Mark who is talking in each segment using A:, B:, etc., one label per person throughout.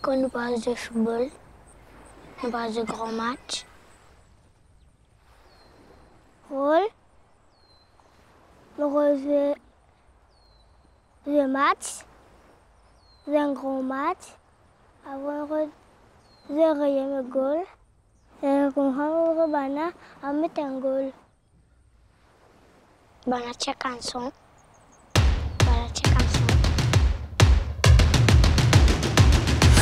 A: Quand nous parlons de football, nous parlons de grands matchs. Rôle, le match, un grand match, avant de rayer le goal, et qu'on va à mettre un goal. Bana check canson.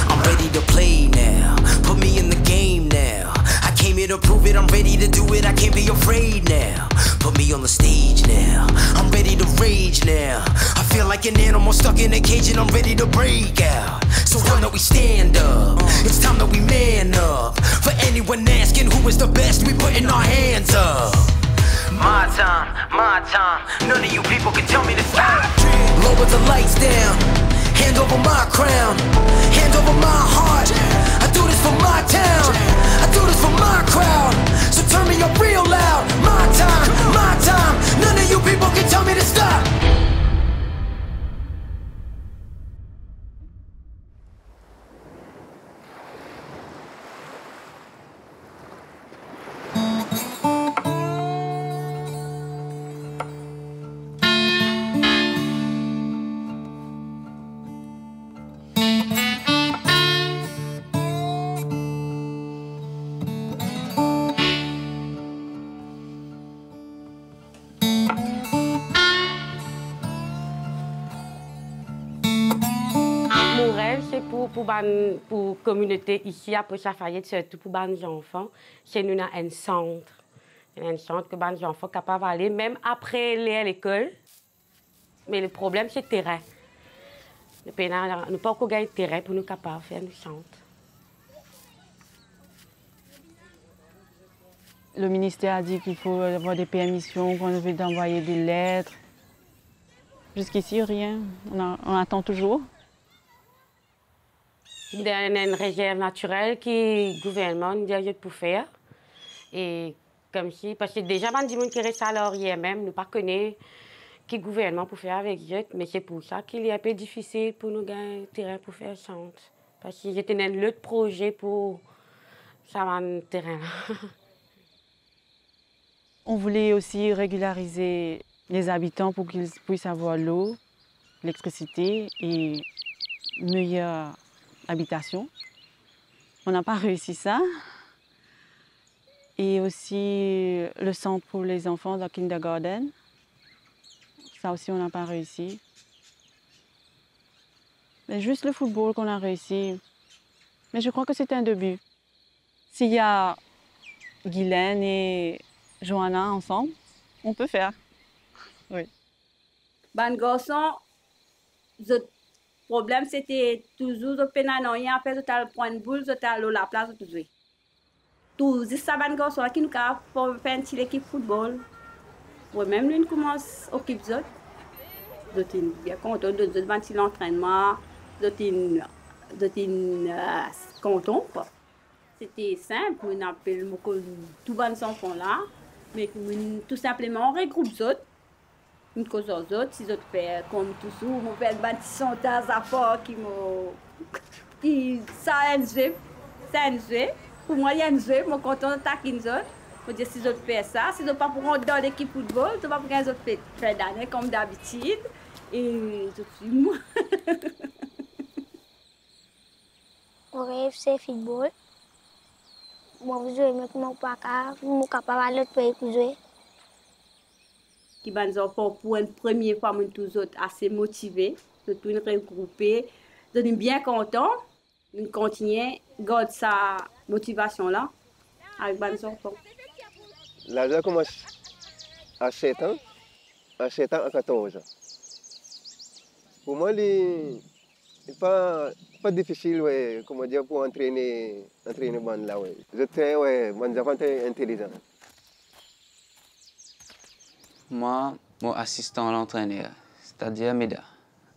B: I'm ready to play now. Put me in the game now. I came here to prove it. I'm ready to do it. I can't be afraid now. Put me on the stage now. I'm ready to rage now. I feel like an animal stuck in a cage and I'm ready to break out. So why don't we stand up? It's time that we man up. For anyone asking who is the best, we putting our hands up. My time. None of you people can tell me to stop. Lower the lights down. Hand over my crown. Hand over my heart. I do this for my town. I do this for my crowd. So turn me up real loud. My time. None of you people can tell me to stop.
C: Mon rêve, c'est pour la communauté ici à Poche-à-Fayette, surtout pour les enfants, c'est nous avons un centre. Un centre que les enfants sont capables d'aller, même après à l'école. Mais le problème, c'est le terrain. Nous n'avons pas encore gagné de terrain pour nous capables de faire un centre.
D: Le ministère a dit qu'il faut avoir des permissions, qu'on veut d'envoyer des lettres. Jusqu'ici, rien. On attend toujours.
C: Il y a une réserve naturelle que le gouvernement nous dit pour faire. Et comme si, parce que déjà, les gens qui restent à l'arrière même, nous ne connaissons pas le gouvernement pour faire avec eux. Mais c'est pour ça qu'il est un peu difficile pour nous gagner terrain pour faire centre. Parce que j'étais un autre projet pour ça le terrain.
D: On voulait aussi régulariser les habitants pour qu'ils puissent avoir l'eau, l'électricité et une meilleure habitation. On n'a pas réussi ça. Et aussi le centre pour les enfants dans le kindergarten. Ça aussi, on n'a pas réussi. Mais juste le football qu'on a réussi. Mais je crois que c'est un début. S'il y a Guylaine et Johanna ensemble, on peut faire. Oui.
E: Ben garçon, le problème c'était toujours de peine après de tal point de boule, de tal la place de jouer. Tout ça ben garçon qui nous a pour faire une équipe football. Ouais, même nous commence à occuper ça. De bien content de faire l'entraînement, de content quoi. C'était simple, on appelle tous les enfants là, mais tout simplement on regroupe ça. Une cause aux autres, si autres faire comme toujours, mon père bâtissant à fort qui ça un jeu, pour moi il y a un jeu, mon content d'attaquer les autres. Faut dire si autres faire ça, si autres pas pour rentrer dans l'équipe football, tu pas pour les autres faire d'année comme d'habitude et je suis moi.
A: Mon rêve c'est football. Moi je joue avec mon papa, je suis capable d'aller au pays pour jouer.
E: Qui va nous enfants pour une première fois, nous tous autres assez motivés, de tout nous regrouper, de nous bien contents, nous continuer, garder sa motivation là avec nos enfants.
F: L'âge commence à 7 ans, à 14 ans. Pour moi, il n'est pas difficile ouais, comment dire, pour entraîner bande là. Ouais. Je suis ouais, mon enfant est intelligent.
G: Moi, mon assistant à l'entraîneur, c'est-à-dire Meda.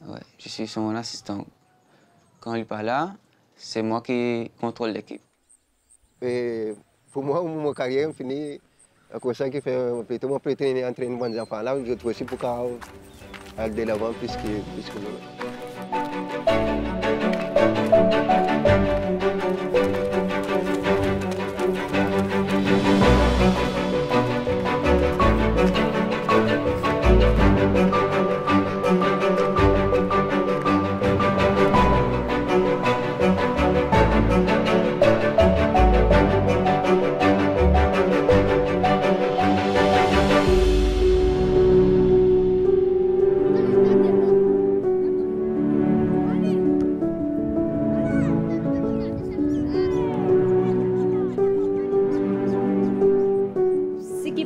G: Ouais, je suis son assistant. Quand il n'est pas là, c'est moi qui contrôle l'équipe.
F: Pour moi, mon carrière est finie. À cause de ça, je peux entraîner mes enfants là, je trouve aussi pour aller de l'avant plus que nous.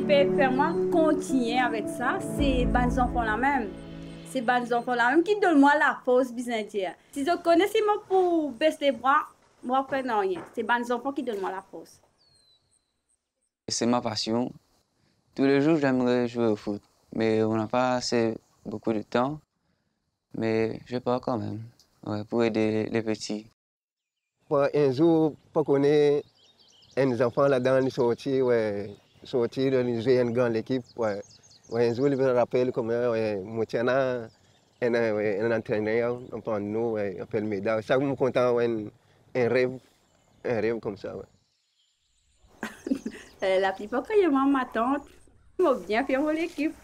E: peut vraiment continuer avec ça, c'est les enfants là même. C'est les enfants là même qui donnent moi la force bien dire. Si je connais si moi pour baisser les bras, moi faire rien. C'est les enfants qui donnent moi la force.
G: C'est ma passion. Tous les jours, j'aimerais jouer au foot, mais on n'a pas assez beaucoup de temps. Mais je pars quand même, ouais, pour aider les petits.
F: Un jour, pas connaître un enfant là-dedans, ils sortir, ouais, sortir, ils jouer une grande équipe. Ouais. Ouais, un jour, ils me rappellent comment, ouais, moi, tiens, un entraîneur, on prend nous, ouais, on fait le médaille. Ça, je suis content, ouais, un rêve comme ça. Ouais.
E: La plupart quand je vois ma tante, m'a bien fait pour l'équipe.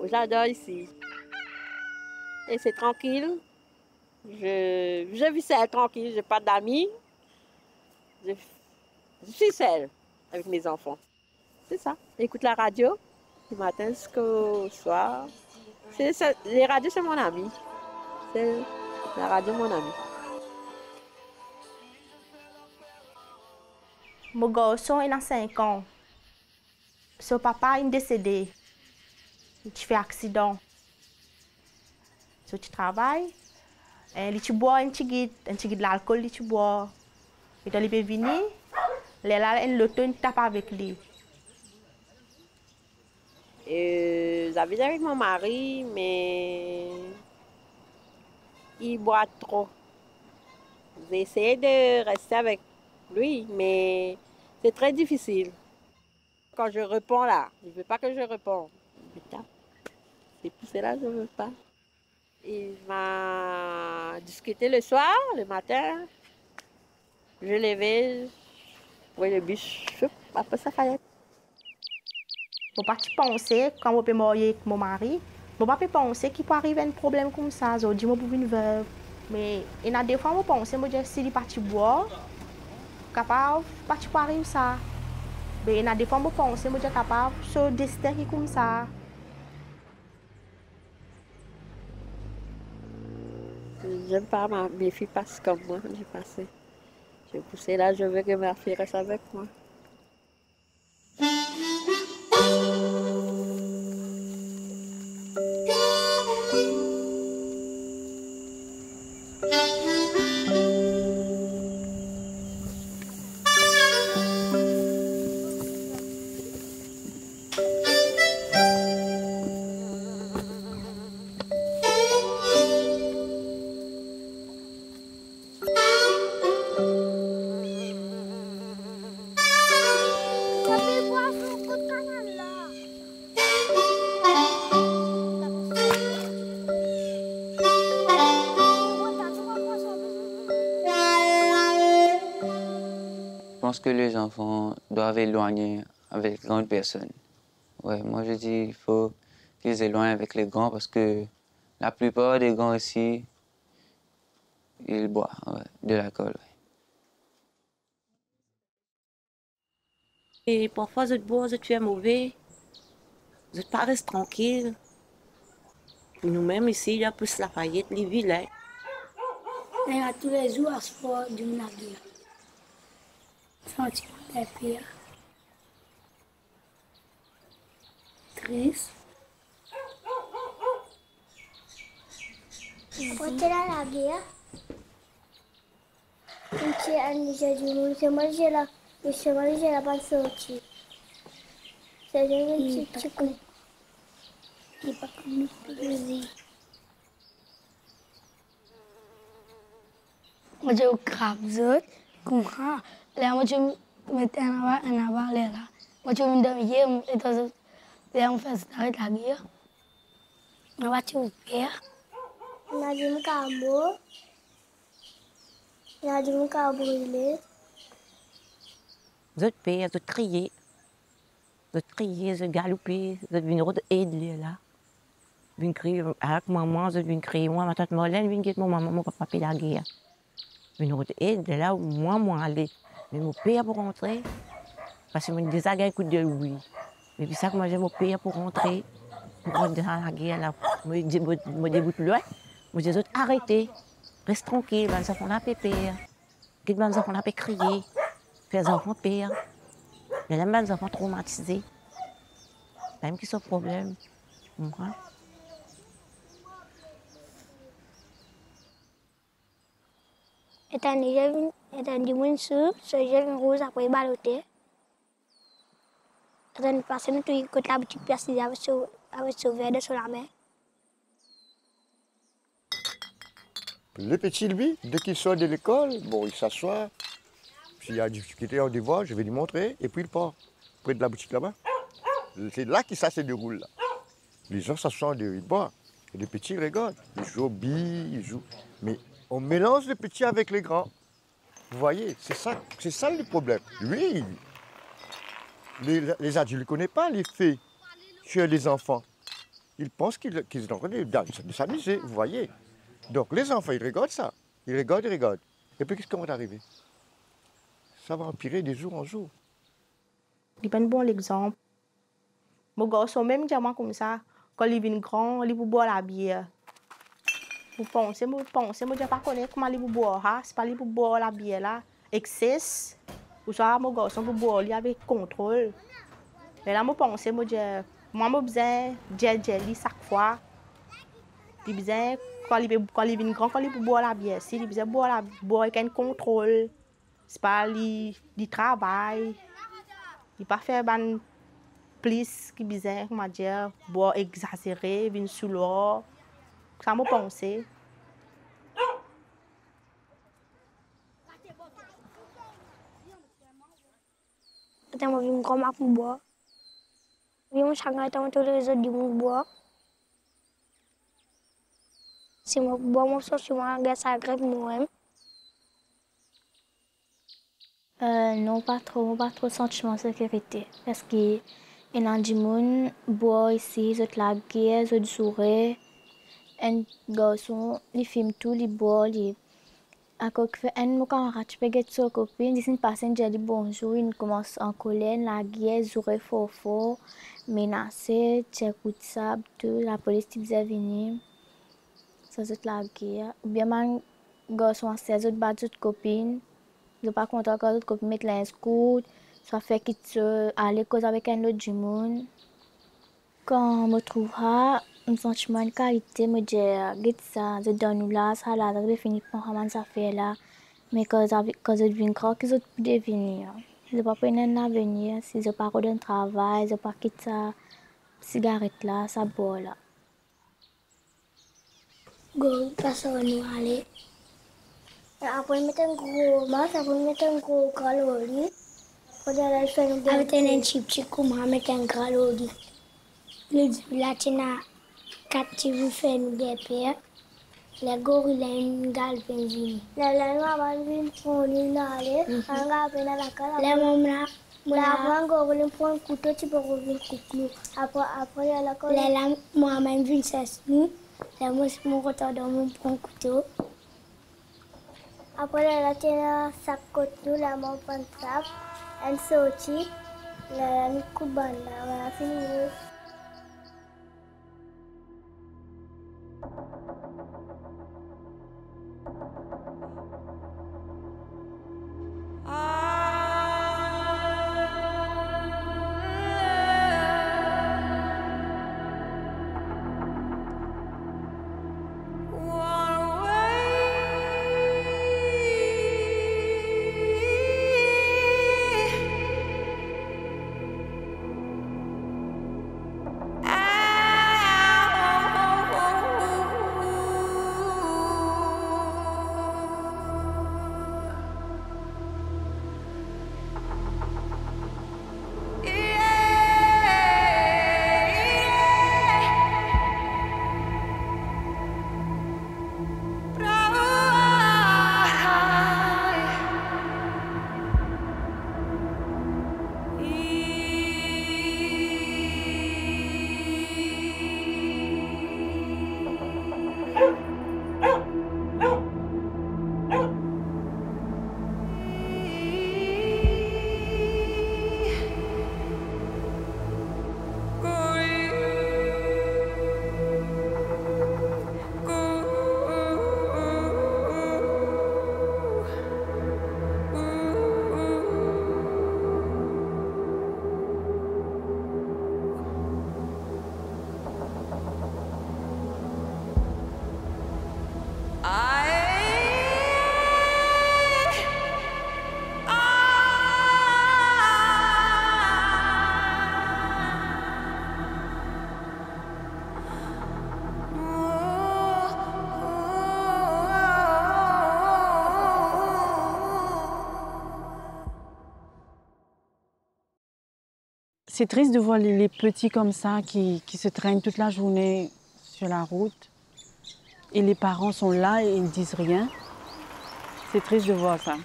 H: J'adore ici. Et c'est tranquille. Je vis seule, tranquille. Je n'ai pas d'amis. Je suis seule avec mes enfants. C'est ça. J'écoute la radio du matin jusqu'au soir. Les radios, c'est mon ami. C'est la radio, mon ami.
I: Mon garçon, il a 5 ans. Son papa est décédé. Il fait accident. So, tu travailles. Il boit un petit de l'alcool, il boit. Il peut venir. L'auto, il tape avec lui.
H: J'habite avec mon mari, mais il boit trop. J'ai essayé de rester avec lui, mais c'est très difficile. Quand je réponds là, il ne veut pas que je réponde. Il me tape. C'est pour cela que je ne veux pas. Il m'a discuté le soir, le matin. Je levais, oui, le bus, après ça fallait.
I: Je ne peux pas penser, quand je peux marier avec mon mari, je ne peux pas penser qu'il peut arriver un problème comme ça. Je dis, je suis une veuve. Mais il y a des fois, je pense, je dis, si il est parti boire, capable de partir pour arriver ça. Mais il y a des fois, je pense, je dis, capable de destin qui est comme ça.
H: J'aime pas mes filles passent comme moi, j'ai passé. Je poussé là, je veux que ma fille reste avec moi.
G: Je pense que les enfants doivent éloigner avec les grandes personnes. Ouais, moi je dis qu'il faut qu'ils éloignent avec les grands parce que la plupart des grands ici, ils boivent de l'alcool. Ouais.
J: Et parfois, je bois, je suis mauvais. Je ne pas rester tranquille. Nous-mêmes ici, il y a plus Lafayette, les vilains.
A: Et à tous les jours, à ce sport du navire. Sentiment des pires. Triste. Après la guerre, c'est un Niger du monde. C'est moi j'ai la pas sorti. C'est un petit chicken. Il n'est pas comme nous. Moi j'ai au crabe comme ça. Là moi je mettais en avant là. Moi je me donnais et donc là on fait ça avec la guerre. On va te faire. On a dit mon carbo. On a dit mon carbo brûlé.
J: Vous êtes père, vous êtes crié. Vous êtes crié, vous êtes galopé, vous êtes venu aider là. Vous venez crier avec maman, vous êtes venu crier. Moi, ma tante Marlène, vous venez mon maman, mon papa, puis la guerre. Vous venez aider là où moi, aller. Mais mon père pour rentrer. Parce que je me disais, un coup de oui. Mais puis ça, que moi, j'ai mon père pour rentrer. Pour rentrer dans la guerre là. Je me déboute loin. Je dis, arrêtez. Reste tranquille, les enfants là, pépère. Les enfants là, crier. Faire les enfants père. Mais les enfants traumatisés. Même qui sont problème.
A: Étant dit mon sou, ce j'ai une rose après baloté. Étant passé nous tout côté la boutique place avec ce verre de sur la main.
K: Le petit, lui, dès qu'il sort de l'école, bon, il s'assoit. S'il y a des difficultés en devoir, je vais lui montrer, et puis il part, près de la boutique là-bas. C'est là que ça se déroule. Là. Les gens s'assoient, ils boivent. Et les petits regardent. Ils jouent aux billes, ils jouent. Mais on mélange les petits avec les grands. Vous voyez, c'est ça le problème. Lui, les adultes ne connaissent pas les faits chez les enfants. Ils pensent qu'ils sont en train de s'amuser, vous voyez. Donc les enfants, ils regardent ça. Ils regardent. Et puis qu'est-ce qui va arriver? Ça va empirer de jour en jour.
I: Il pas un bon exemple. Mon garçon, même diamant comme ça, quand il vient grand, il peut boire la bière. Vous pensez, moi, je ne pas connaître comment il peut boire. C'est pas il peut boire la bière là, excès. Ou soit mon garçon peut boire avec contrôle. Mais là, je pense, moi, j'ai besoin de jelly chaque fois. J'ai besoin, quand il vient grand, quand il peut boire la bière, si il besoin boire avec un contrôle. C'est pas il travail. Il pas faire ban plus qui besoin, comment dire, boire exagéré, venir sous l'eau. Ça me pense.
A: Quand je viens comme pour boire. Je viens chaque temps tous les autres du boire. Si je bois mon sauce, je vais ça grève moi-même.
L: Non, pas trop sentiment de sécurité. Parce que il y a des gens qui boivent ici, ils ont la guerre, ils ont sourire. Un garçon, il filme tout, il boit, à côté un mon camarade, tu peux get sa copine, il passe un dit bonjour, il commence en colère, la guerre, ils sourire fort, menacé, tu écoutes ça, tout, la police qui vient venir. Ça c'est la guerre. Ou bien un garçon à 16 autres battre toute copine. Je ne suis pas content que l'autre copine mette la scout, soit fait qu'il aller cause avec un autre du monde. Quand je me trouve un sentiment de qualité, je me dis ça, je donne là, ça là, je finis par faire ça fait là. Mais quand je deviens grand, que je peux devenir. Je ne peux pas prendre un avenir si je ne pas un travail, je ne peux pas quitter ça cigarette là, ça boit là.
A: Go, passe au nous aller. Après, mettre un gros masque, après, mettre un gros calorie. Avec un chip, comment mettre un calorie. Là, tu as 4 petits faire nous des pères. Les gorilles, ils ont galpé venir. Les mamans, ils font une aller. Les mamans, gorille prend un couteau, tu peux revenir couper. Après, les mamans viennent s'asseoir. Les mamans, ils prennent un couteau. Après, elle a tenu un sac de nous, la main prend ça, elle sortit, elle a mis coup de bande, elle a fini.
D: C'est triste de voir les petits comme ça qui se traînent toute la journée sur la route. Et les parents sont là et ils ne disent rien. C'est triste de voir ça.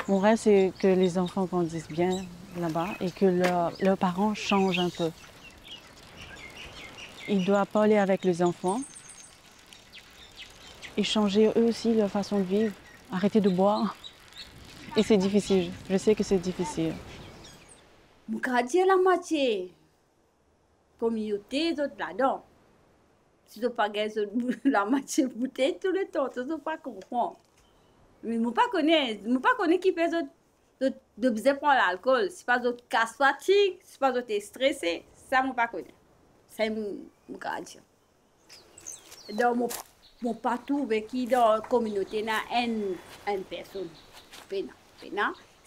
D: Mon rêve, c'est que les enfants grandissent bien là-bas et que leurs parents changent un peu. Ils doivent parler avec les enfants et changer eux aussi leur façon de vivre, arrêter de boire. Et c'est difficile, je sais que c'est difficile.
E: Je vais dire la moitié. Communauté, d'autres là-dedans. Si je ne pas la moitié bouteille tout le temps, je ne pas comprendre. Mais je ne connais qui fait de besoin pour l'alcool. Si pas d'autres casse fatigue, si pas d'autres stressé, ça je ne pas connais. Ça je vais dire. Donc, je ne pas trouver qui dans la communauté n'a une personne.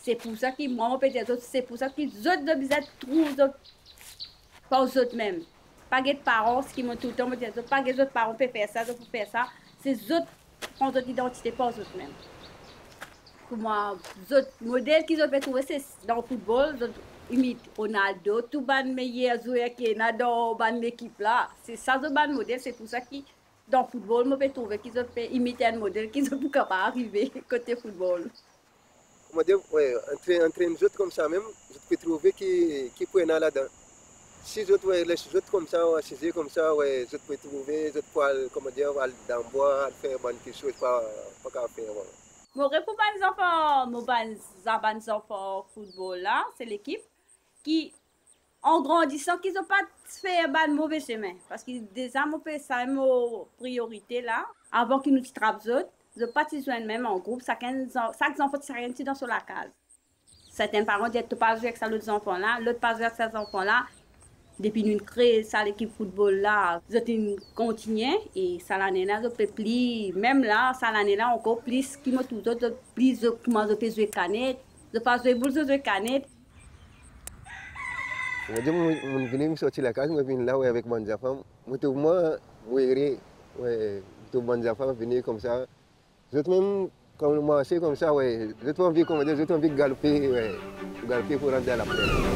E: C'est pour ça que moi, peut-être, c'est pour ça que les autres de besoin trouvent pas aux autres même. Pas de parents qui m'ont tout le temps dit, pas de autres parents peuvent faire ça, peuvent faire ça. C'est les autres qui ont d'autres identités, pas aux autres même. Pour moi, les autres modèles qu'ils ont trouvé, c'est dans le football, ils imitent Ronaldo, tout le meilleur joueur qui est dans l'équipe là. C'est ça le modèle, c'est pour ça que dans le football, je peux trouver qu'ils ont fait imiter un modèle qu'ils ont pas arriver côté football.
F: On va dire, ouais, entre nous autres comme ça même, je peux trouver qui peut aller là-dedans. Si les autres comme ça, si comme ça, ouais, je peux trouver, je peux, comment dire, aller dans le bois, faire quelque chose, pas qu'à faire.
E: Mon rêve pour les enfants football là, c'est l'équipe qui, en grandissant, qu'ils n'ont pas fait un mauvais chemin. Parce que déjà, on peut ça une priorité là, avant qu'ils nous trappent autres. Je participent même en groupe, chaque enfant s'arrête dans la case. Certains parents disent tu pas jouer avec l'autre enfant là, l'autre pas jouer avec ces enfants là. Depuis nous créer ça l'équipe football là, je continue et ça l'année là je peux plus, même là ça l'année là encore plus qui me tout autre plus je commence à jouer canette, je pas jouer boule jouer canette.
F: On dit mon venir sortir la case, moi venir là avec mon enfant, moi ouais tout mon enfant venir comme ça. Je même comme moi c'est comme ça ouais, je envie comme dire, je envie galoper ouais, galoper pour rentrer à la plaine.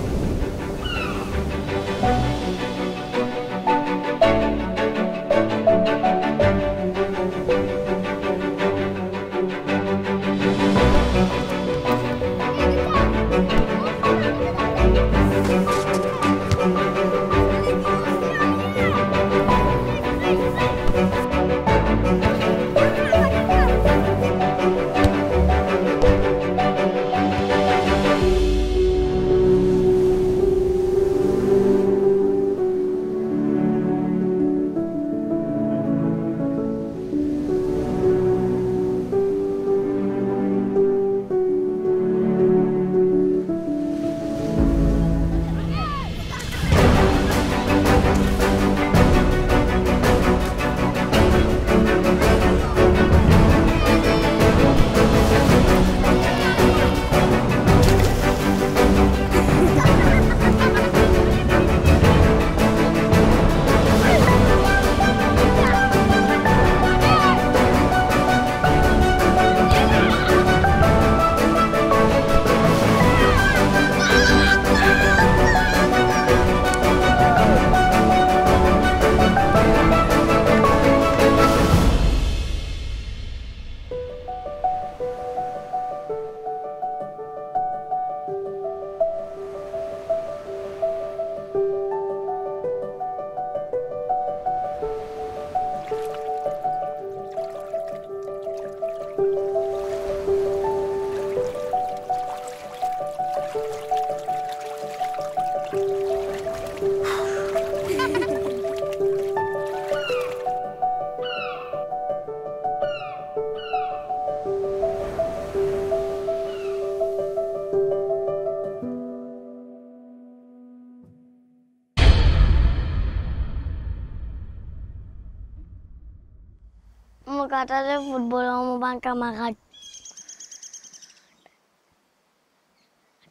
A: kata de football mon camarade.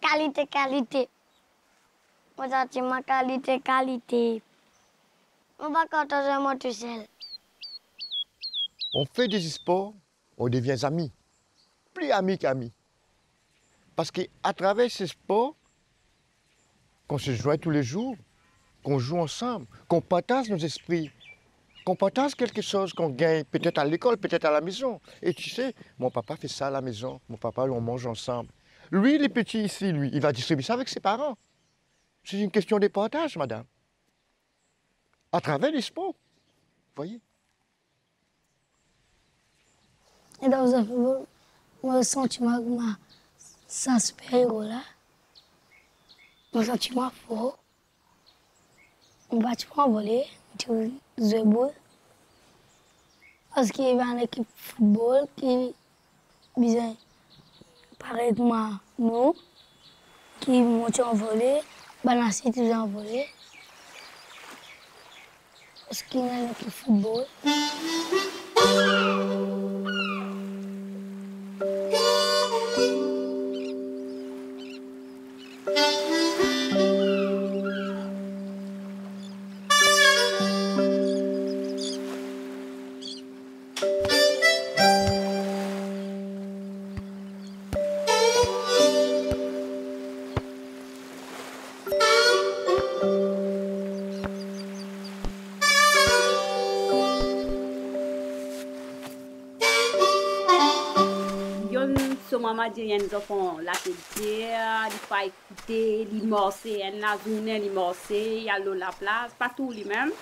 A: Qualité. Moi j'ai ma qualité. On va kata moi tout seul.
K: On fait des sports, on devient amis. Plus amis qu'amis. Parce qu'à travers ces sports, qu'on se joint tous les jours, qu'on joue ensemble, qu'on partage nos esprits, qu'on partage quelque chose qu'on gagne peut-être à l'école, peut-être à la maison. Et tu sais, mon papa fait ça à la maison, mon papa, on mange ensemble. Lui, les petits ici, lui, il va distribuer ça avec ses parents. C'est une question de partage, madame. À travers les sports, vous voyez.
A: Et dans mon sentiment que sans super-héros là, mon sentiment fort, on va envolé, on joue boule. Parce qu'il y a une équipe de football qui vient paraître nous, qui monte envolé, balancer tout envolé. Parce qu'il y a une équipe de football.
E: Maman dit les enfants la tête, il pas écouter, il morcer, la journée il morcer, il y a la place, pas tout lui-même.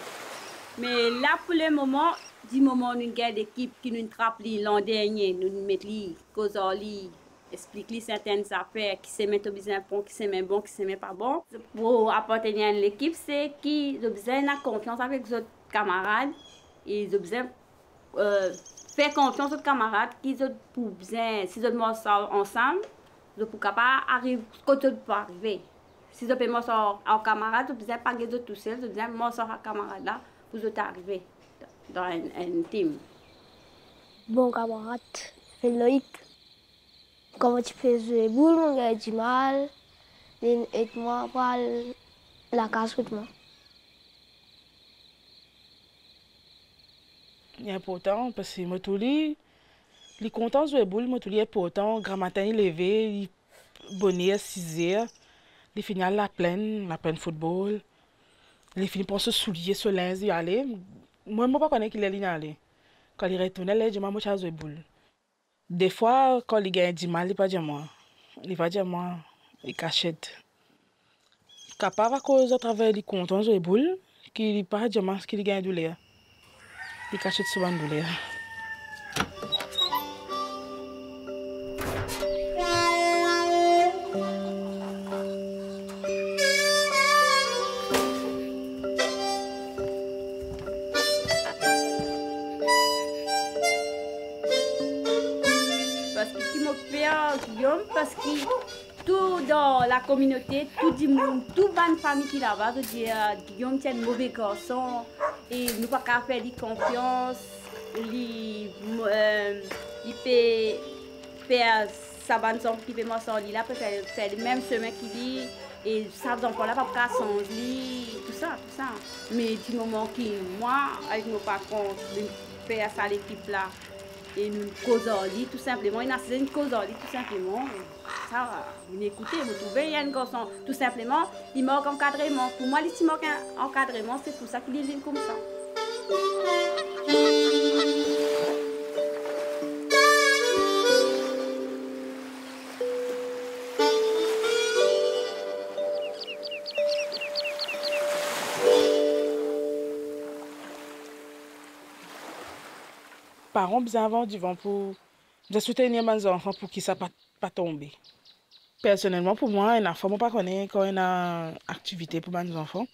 E: Mais là pour le moment, du moment où nous avons l'équipe qui nous trappe l'an dernier, nous mettons li, causons li, explique li certaines affaires qui se mettent au besoin bon, qui se mettent bon, qui se mettent pas bon. Pour appartenir à l'équipe, c'est qui ont besoin de confiance avec les autres camarades et ils ont besoin faire confiance aux camarades qui ont pour besoin, si ils ont ça ensemble, ils sont capables d'arriver quand ils peuvent arriver. Si ils ont ça aux camarades, ils ont besoin de pas de tout seul, ils ont besoin de ça aux camarades là pour arriver dans un team.
A: Bon camarade, c'est Loïc. Comment tu fais jouer boule, on a du mal, et moi, pas la casse avec moi.
M: C'est important parce que moi tout li content de jouer boule, moi tout li est important. Grand matin il levé, il bonnet à 6h, il finit à la plaine football. Il finit pour se soulier, se linge, il aller. Moi pas connais qu'il est aller. Quand il retourne, il dit moi je jouer boule. Des fois quand il gagne du mal, il pas dire moi. Il va dire moi, il cachette. Capable à cause de travail, il content de jouer boule, qu'il pas dire moi ce qu'il gagne douleur. Il cache souvent de douleur.
E: Parce que qui me fait Guillaume, parce que tout dans la communauté, tout le monde, toute bonne famille qui là-bas, de dire Guillaume c'est un mauvais garçon. Et nous pas qu'à faire confiance, il peut faire sa bande son qui peut m'en là peut faire le même chemin qu'il dit et ça enfants là pas qu'à changer tout ça. Mais du moment que moi avec nos parents nous faire ça l'équipe là et nous causons tout simplement, il a une cause tout simplement. Ça, vous écoutez, vous trouvez, il y a un garçon, tout simplement, il manque encadrement. Pour moi, il manque un encadrement, c'est pour ça qu'il est comme ça.
M: Parents besoin avant du vent pour soutenir mes enfants pour qu'ils ne soient pas tombés. Personnellement, pour moi, un enfant ne pas connaître quand il y a une activité pour mes enfants.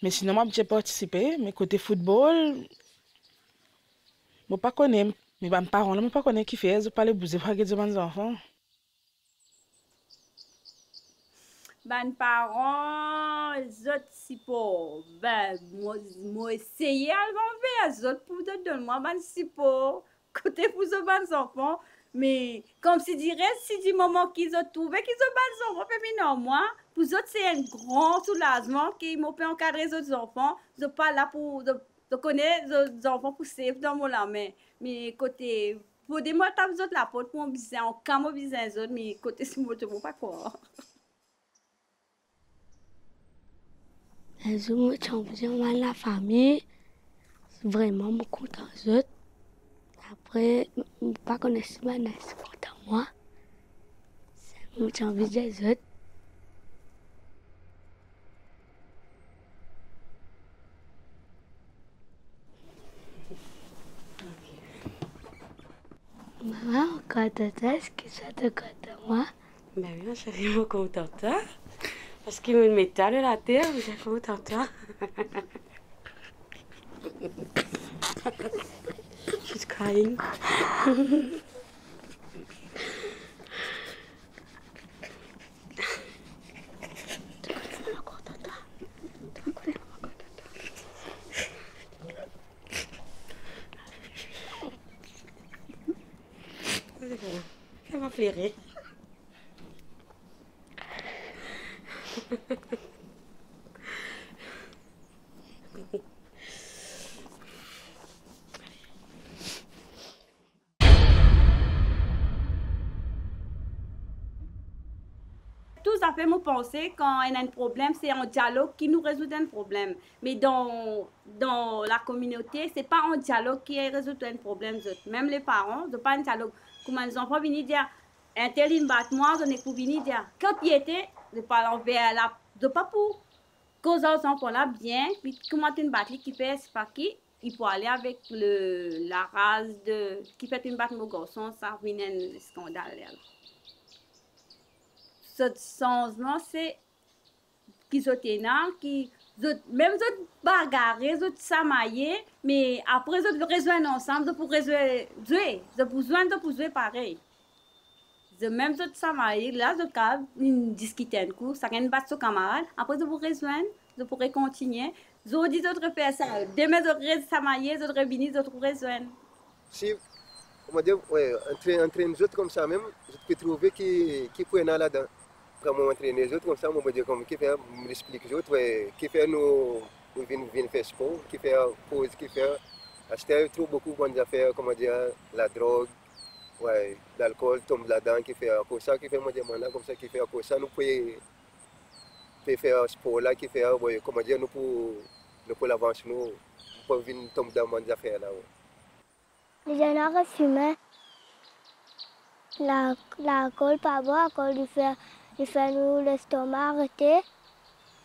M: Mais sinon, moi, j'ai participé. Mais côté football, je ne pas connais. Mais mes parents ne pas connaître qui fait. Je ne pas les bouger pour les mes enfants.
E: Mes parents, les autres, si pour, moi, essayer à faire, les autres, pour donner-moi, si pour, côté pour les enfants. Mais comme si dirait, si du moment qu'ils ont trouvé qu'ils ont des enfants, mais non, moi, pour eux, c'est un grand soulagement qu'ils m'ont fait encadrer les autres enfants. Je ne suis pas là pour connaître les enfants pour safe dans mon là, mais côté, pour des mots, tu as la porte pour un business, en camo business, mais côté, c'est moi, je ne pas quoi.
A: Je me sens mal la famille. Vraiment, je suis content des autres. Après, je ne pas connaître si je suis content de moi. Je me sens des autres. Maman, quand est-ce que ça te compte de moi?
C: Ben oui, ma chérie, je suis contente. Parce qu'il me met de la terre, mais je suis contente. She's crying. Elle m'a flairé.
E: Tout ça fait me penser quand on a un problème, c'est un dialogue qui nous résout un problème. Mais dans la communauté, ce n'est pas un dialogue qui résout un problème. Même les parents, ce n'est pas un dialogue. Comment les enfants viennent dire, un tel il me bat moi, je n'ai pas venir dire. Quand il était, je parle envers la de pas pour cause aux enfants là bien, puis comment une batterie qui fait, c'est pas qui, il faut aller avec la race qui fait une batterie au garçon, ça vient un scandale. Là. Ce changement, c'est qu'ils sont énormes, même ils bagarrés, ils s'amaillés, mais après ils rejoignent ensemble pour résoudre, ils ont besoin de jouer pareil. Même ils s'amaillés, là ils discutent un coup, ça gagne battre son camarade, après ils vous rejoignent, ils pourraient continuer. Ils ont dit d'autres faire ça, demain ils s'amaillés, ils reviennent, ils rejoignent. Si,
F: on va dire, ouais, entre nous autres comme ça même, je peux trouver qui peut aller là-dedans. Quand on entraîne les autres comme ça, on va dire comme qui fait, on explique les autres, qui fait nous viennent faire sport, qui fait pause, qui fait acheter trop beaucoup de bonnes affaires, comment dire, la drogue, ouais, l'alcool tombe là-dedans, qui fait pour ça, qui fait moi dire comme ça, qui fait pour ça, nous pouvons faire sport là, qui fait, ouais, comment dire, nous pour l'avance, nous pouvons venir tomber dans bonnes affaires là.
A: Les gens fumaient, l'alcool pas bon, l'alcool il fait nous l'estomac arrêter.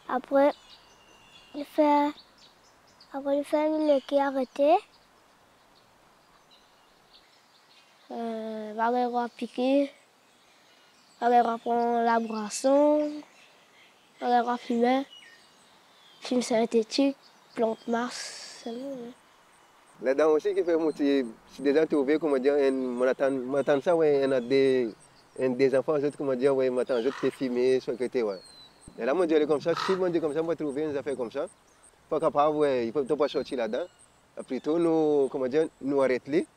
A: Après, il fait nous le cœur arrêter. On va piquer. On va prendre la boisson. On va fumer. Fume synthétique, plante Mars.
F: Là-dedans aussi, qui fait c'est déjà trouvé, comment dire, on attend ça, ouais, on a des enfants, comment dire, ouais, maintenant, je te filmer, soit que tu ouais. Et là, mon Dieu, comme ça, si mon Dieu comme ça, on va trouver une affaire comme ça, pas capable, ouais, il ne peut pas sortir là-dedans. Plutôt, nous, comment dire, nous arrêter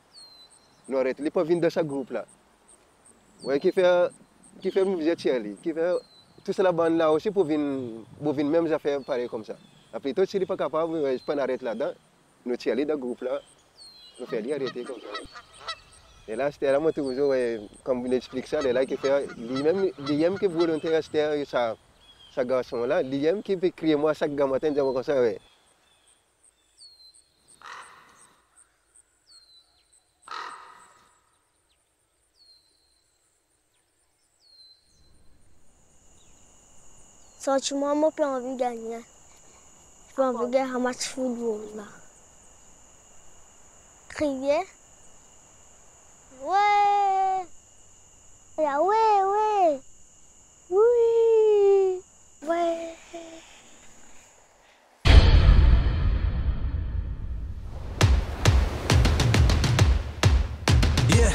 F: pour venir dans ce groupe-là. Ouais, qui fait musique Thierry, qui fait tout ça là-bas là aussi pour venir même affaire pareil comme ça. Plutôt, s'il n'est pas capable, ouais, je peux arrêter là-dedans, nous Thierry dans le groupe-là, nous faire arrêter comme ça. Et là, c'était vraiment toujours, ouais, comme vous expliquez ça, là, qui fait, lui-même qui est volontaire à ce garçon-là, lui-même qui peut crier moi chaque matin, dire comme ça, ouais.
A: Sentiment, moi, j'ai envie de gagner. J'ai envie de gagner un match de football, là. Crier. Ouais! Ah ouais, ouais! Oui! Ouais!
B: Yeah.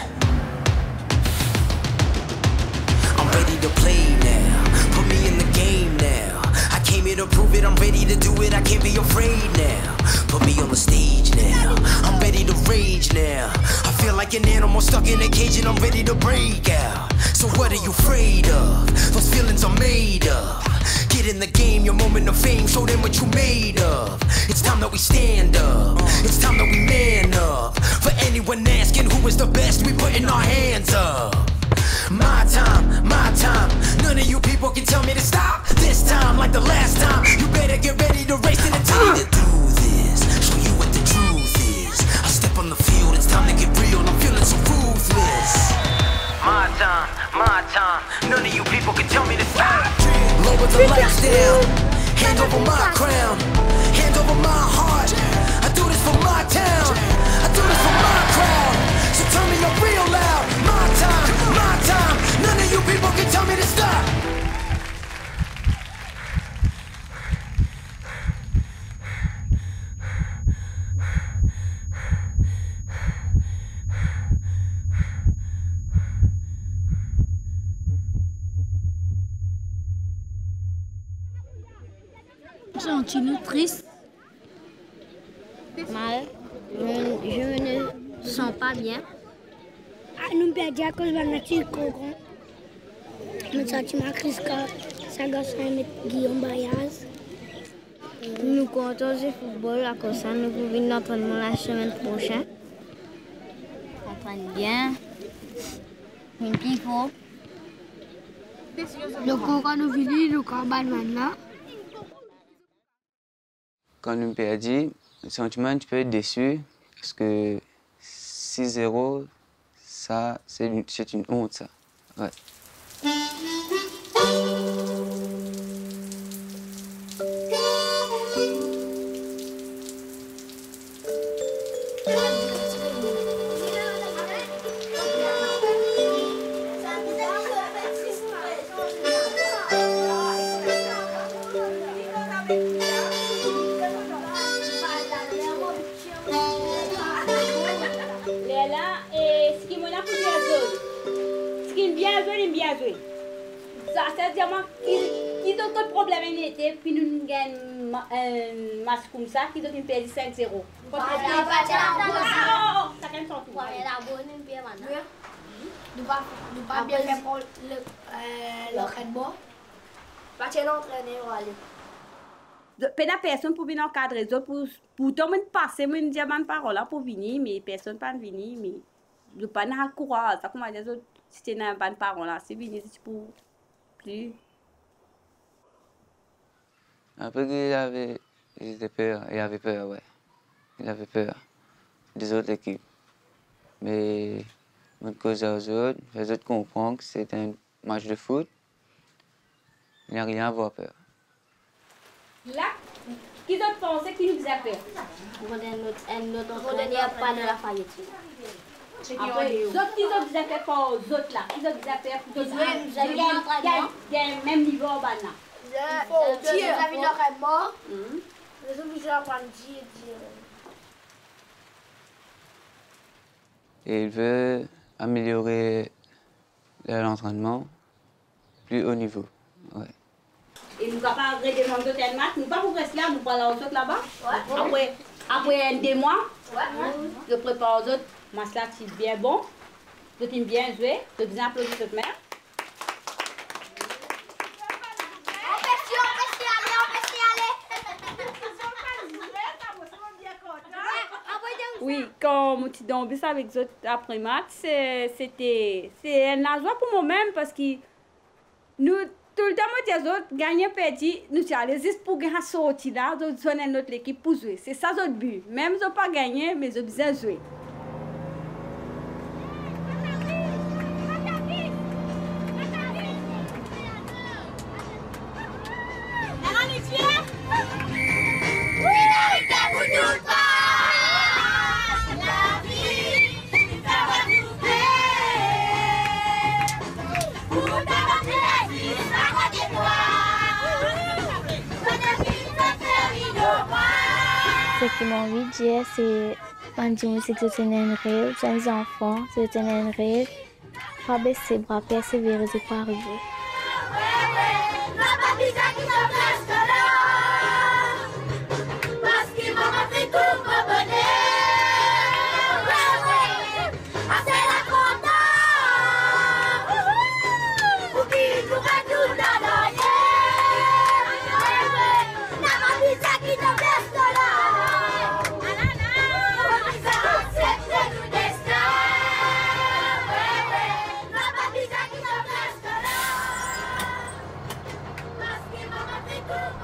B: I'm ready to play now. Put me in the game now. I came here to prove it. I'm ready to do it. I can't be afraid now. Put me on the stage now. I'm ready to rage now. I feel like an animal stuck in a cage and I'm ready to break out. So what are you afraid of? Those feelings are made of. Get in the game, your moment of fame, show them what you made of. It's time that we stand up. It's time that we man up. For anyone asking who is the best, we putting our hands up. My time, my time. None of you people can tell me to stop. This time, like the last time, you better get ready to time, my time. None of you people can tell me to stop. Lower the lights down, hand over my crown, hand over my heart. I do this for my town, I do this for my crowd. So turn me up real loud. My time, my time. None of you people can tell me to stop.
A: Sentez-nous triste, mal, je ne sens pas bien. Nous perdons à cause de la nature qu'on nous sentiments triste quand ça gosse à Guillaume Bayaz. Nous comptons du football à cause ça, nous pouvons venir l'entraînement la semaine prochaine. On entraîne bien, une pivot. Le cours quand nous venons, nous combat maintenant.
G: Quand nous perdons, le sentiment, tu peux être déçu parce que 6-0, ça, c'est une honte, ça. Ouais.
E: Qui d'autres problèmes étaient, puis nous gagnons un match comme ça, qui d'autres perdent 5-0. Ça fait son tour.
A: Nous pas bien fait pour l'entraînement. Pas tiens l'entraîner ou aller.
E: Pas de personne pour venir encadrer les autres, pour tout le monde passer, moi dire bonne parole pour venir, mais personne pas venir, mais je pas n'a courage, ça comment dire si tu n'as pas de parole là, c'est venir c'est pour plus.
G: Après qu'il avait peur, ouais. Il avait peur des autres équipes. Mais on cause aux autres, les autres comprennent que c'est un match de foot. Il n'y a rien à avoir peur.
E: Là, qui d'autres pensaient qui nous faisait peur?
A: On n'a pas de la faillite.
E: Après, les autres qui ont des affaires pour les autres là, qui ont des affaires pour les autres, gagnent même niveau au bas là.
A: Il faut dire, les amis d'entraînement, les obligés à prendre dire.
G: Et il veut améliorer l'entraînement plus haut niveau. Ouais.
E: Et nous ne pouvons pas redescendre de match, nous ne pouvons pas rester là, nous parlons aux autres là-bas. Après 2 mois, je prépare aux autres. Match là, c'est bien bon. Je t'aime bien jouer. Je te dis applaudis cette mère. Oui, quand je suis tombée avec les autres après match, c'est un joie pour moi-même parce que nous, tout le temps, les autres gagnent petit, nous sommes allés juste pour gagner sortir là, nous sommes notre équipe pour jouer. C'est ça notre but. Même si nous n'avons pas gagné, mais nous avons besoin de jouer.
L: Ce qui m'a envie de dire, c'est que c'est un rêve, c'est un enfant, c'est un rêve. Pas baisser les bras, persévérer, c'est pas arriver.
B: Let's go.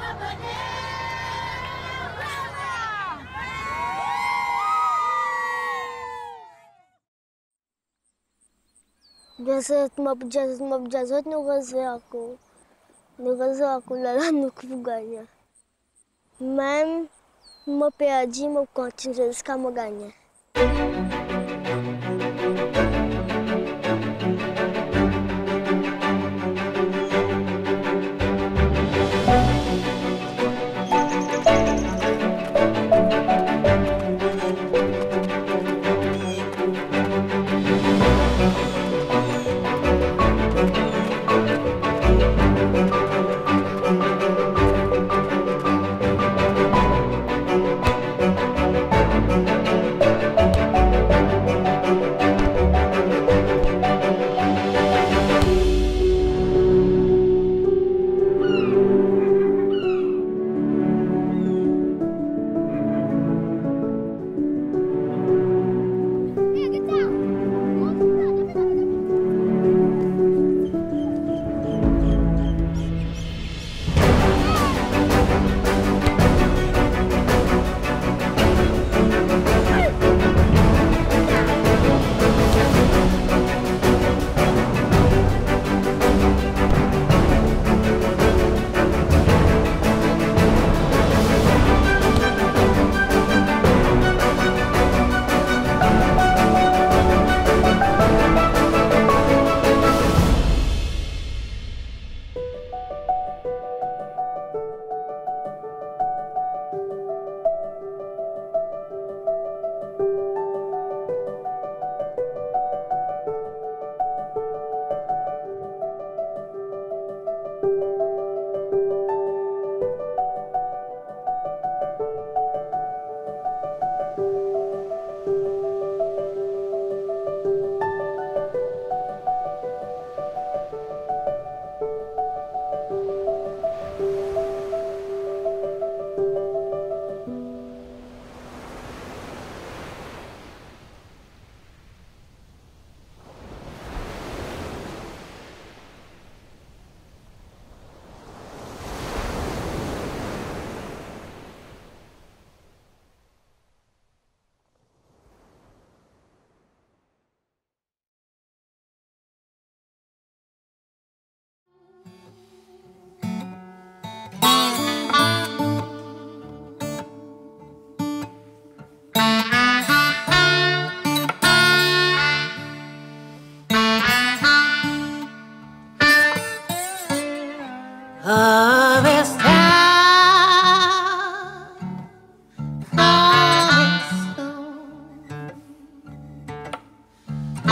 A: Jazot nous reçoit encore. Nous reçoit encore là, nous pouvons gagner. Même, je perdu, je continue jusqu'à me gagner.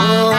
B: Oh